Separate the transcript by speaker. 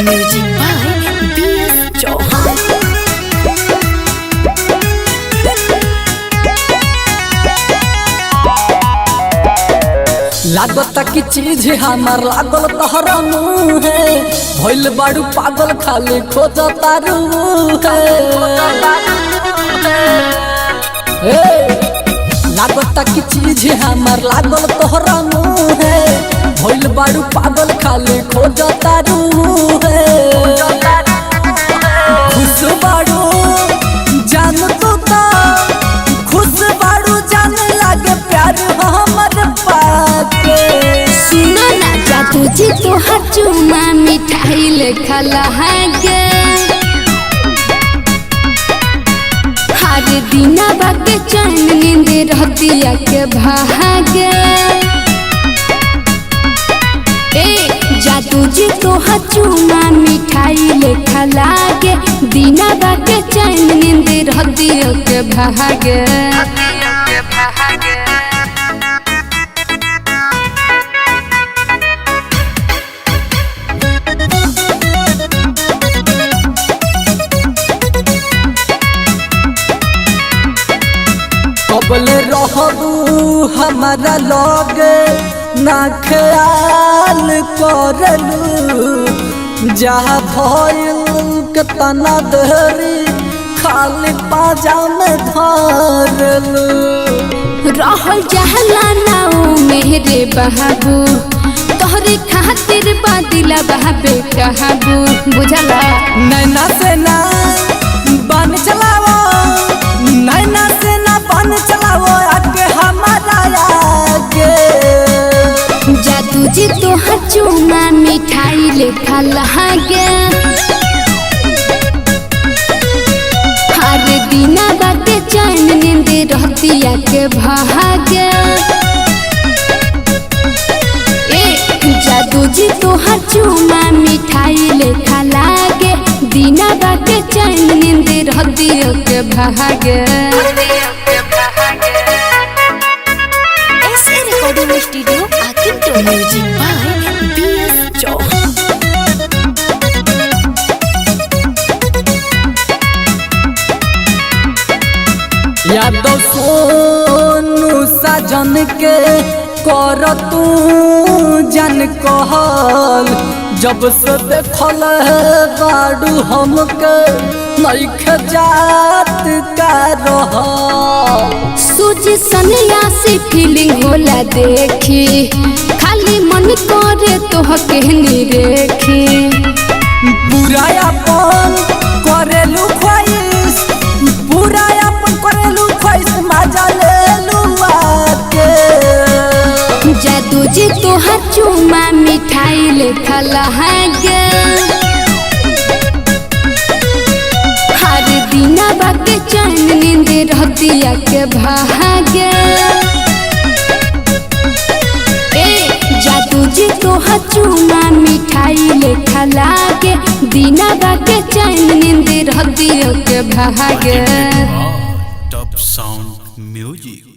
Speaker 1: Music by BS Chauhan.
Speaker 2: लागता की चीज हमार लागल तहरा मुँह है भइल बाड़ू पागल खाली खोज तारू है। लागता की चीज हमार लागल तहरा मुँह है भइल बाड़ू पागल खाली खोज तारू है। खुश बाड़ू जान तो खुश बाड़ू जाने लागे प्यार हमर पाके।
Speaker 1: सुनो ना जा तुझे तो हर चुमा मिठाई लेखा लहागे हर दिना बाके चैन नींद रहतिया के भागे। जा तुझे तो हर चुमा मिठाई लेखा लागे दिना बाके चैन नींद रहतिया के भागे।
Speaker 2: कबल रहबू हमारा लगे ना ख्याल करलू जहाँ भइल के तना देरी खाली पाजा में धरलू।
Speaker 1: रहल जहला नाऊ मेरे बहाबू तोहरे खातिर बादिला बहाबे कहाबू बुझला।
Speaker 2: नैना से ना बन चलावो नैना से ना बन चलावो आगे हमारा आगे।
Speaker 1: जा तुझे तो चुमा मिठाई लेखा लहागे हर दिना बाटे चैन नींद रहतिया के भागे। जा तुझे तो चुमा मिठाई लेखा लागे दिना बाटे चैन नींद रहतिया के भागे। स्टूडियो आकिंतो music by BS Chauhan.
Speaker 2: Yadav Sonu Sajan के कर तू जन कहल जब से देखल बाड़ू हमके नइखे जात का रहल।
Speaker 1: सूजी सनिया से फीलिंग होला देखी खाली मन करे तोहके निरेखी।
Speaker 2: पूरा अपन करेलू ख्वाहिश पूरा अपन करेलू ख्वाहिश मजा लेलू आके।
Speaker 1: जादू जी तोहर चुमा मिठाई लेखा लहागे हर दिना बाके चैन नींद रहतिया के भागे। जादू जी तोहर चुमा मिठाई लेखा लागे दिना बाके चैन नींद रहतिया के भागे।
Speaker 3: Top sound music.